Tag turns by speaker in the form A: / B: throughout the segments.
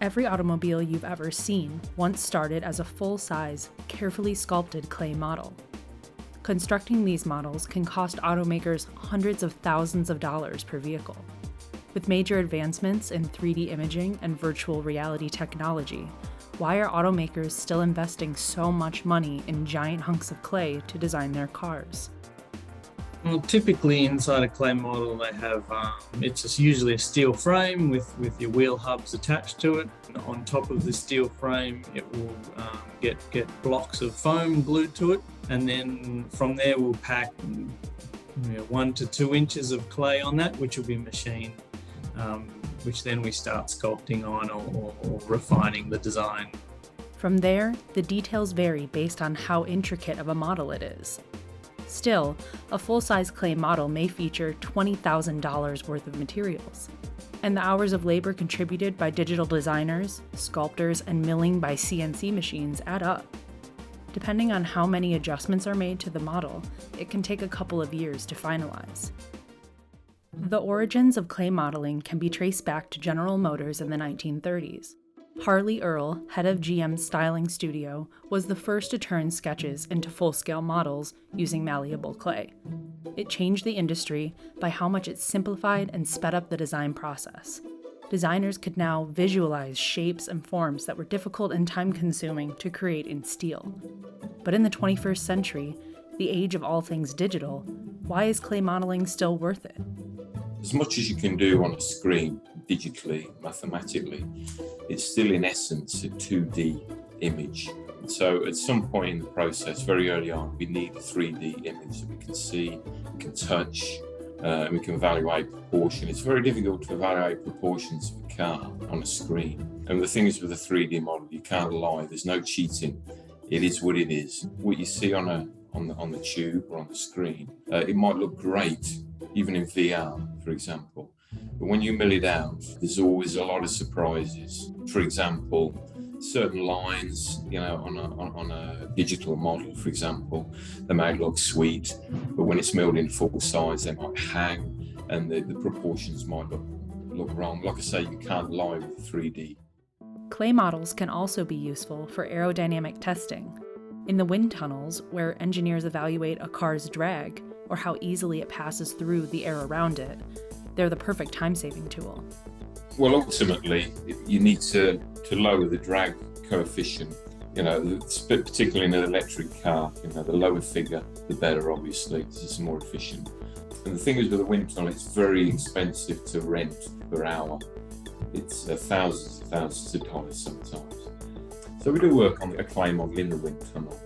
A: Every automobile you've ever seen once started as a full-size, carefully sculpted clay model. Constructing these models can cost automakers hundreds of thousands of dollars per vehicle. With major advancements in 3D imaging and virtual reality technology, why are automakers still investing so much money in giant hunks of clay to design their cars?
B: Well, typically inside a clay model, they have it's just usually a steel frame with your wheel hubs attached to it. And on top of the steel frame, it will get blocks of foam glued to it, and then from there we'll pack 1 to 2 inches of clay on that, which will be machined, which then we start sculpting on or refining the design.
A: From there, the details vary based on how intricate of a model it is. Still, a full-size clay model may feature $20,000 worth of materials, and the hours of labor contributed by digital designers, sculptors, and milling by CNC machines add up. Depending on how many adjustments are made to the model, it can take a couple of years to finalize. The origins of clay modeling can be traced back to General Motors in the 1930s. Harley Earl, head of GM's styling studio, was the first to turn sketches into full-scale models using malleable clay. It changed the industry by how much it simplified and sped up the design process. Designers could now visualize shapes and forms that were difficult and time-consuming to create in steel. But in the 21st century, the age of all things digital, why is clay modeling still worth it?
C: As much as you can do on a screen, digitally, mathematically, it's still in essence a 2D image. And so at some point in the process, very early on, we need a 3D image that we can see, we can touch, and we can evaluate proportion. It's very difficult to evaluate proportions of a car on a screen. And the thing is with a 3D model, you can't lie, there's no cheating. It is what it is. What you see on the tube or on the screen, it might look great, even in VR, for example. But when you mill it out, there's always a lot of surprises. For example, certain lines, on a digital model, for example, they may look sweet, but when it's milled in full size, they might hang, and the proportions might look wrong. Like I say, you can't lie with 3D.
A: Clay models can also be useful for aerodynamic testing. In the wind tunnels, where engineers evaluate a car's drag, or how easily it passes through the air around it, they're the perfect time-saving tool.
C: Well, ultimately, you need to lower the drag coefficient, particularly in an electric car. The lower figure, the better, obviously, because it's more efficient. And the thing is with a wind tunnel, it's very expensive to rent per hour. It's thousands of dollars sometimes. So we do work on a clay model in the wind tunnel,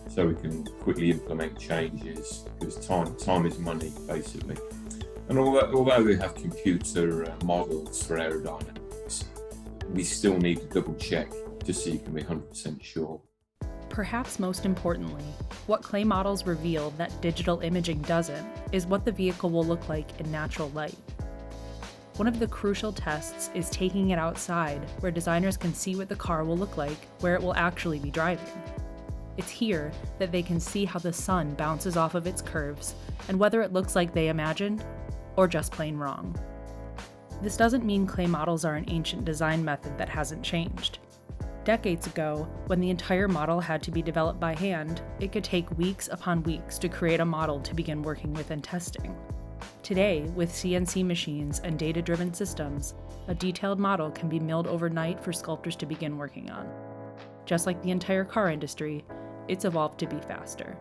C: so we can quickly implement changes, because time is money, basically. And although we have computer models for aerodynamics, we still need to double check just so you can be 100% sure.
A: Perhaps most importantly, what clay models reveal that digital imaging doesn't is what the vehicle will look like in natural light. One of the crucial tests is taking it outside, where designers can see what the car will look like where it will actually be driving. It's here that they can see how the sun bounces off of its curves and whether it looks like they imagined or just plain wrong. This doesn't mean clay models are an ancient design method that hasn't changed. Decades ago, when the entire model had to be developed by hand, it could take weeks upon weeks to create a model to begin working with and testing. Today, with CNC machines and data-driven systems, a detailed model can be milled overnight for sculptors to begin working on. Just like the entire car industry, it's evolved to be faster.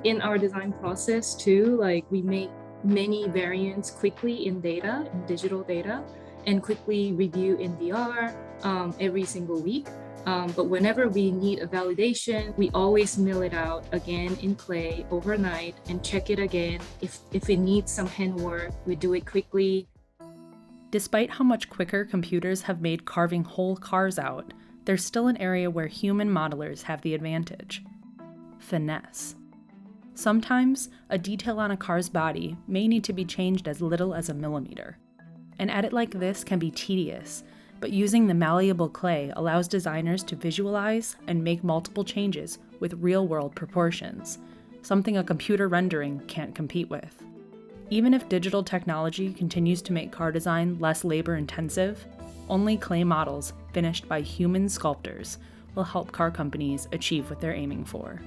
D: In our design process too, we make many variants quickly in digital data, and quickly review in VR every single week. But whenever we need a validation, we always mill it out again in clay overnight and check it again. If it needs some hand work, we do it quickly.
A: Despite how much quicker computers have made carving whole cars out, there's still an area where human modelers have the advantage: finesse. Sometimes, a detail on a car's body may need to be changed as little as a millimeter. An edit like this can be tedious, but using the malleable clay allows designers to visualize and make multiple changes with real-world proportions, something a computer rendering can't compete with. Even if digital technology continues to make car design less labor-intensive, only clay models finished by human sculptors will help car companies achieve what they're aiming for.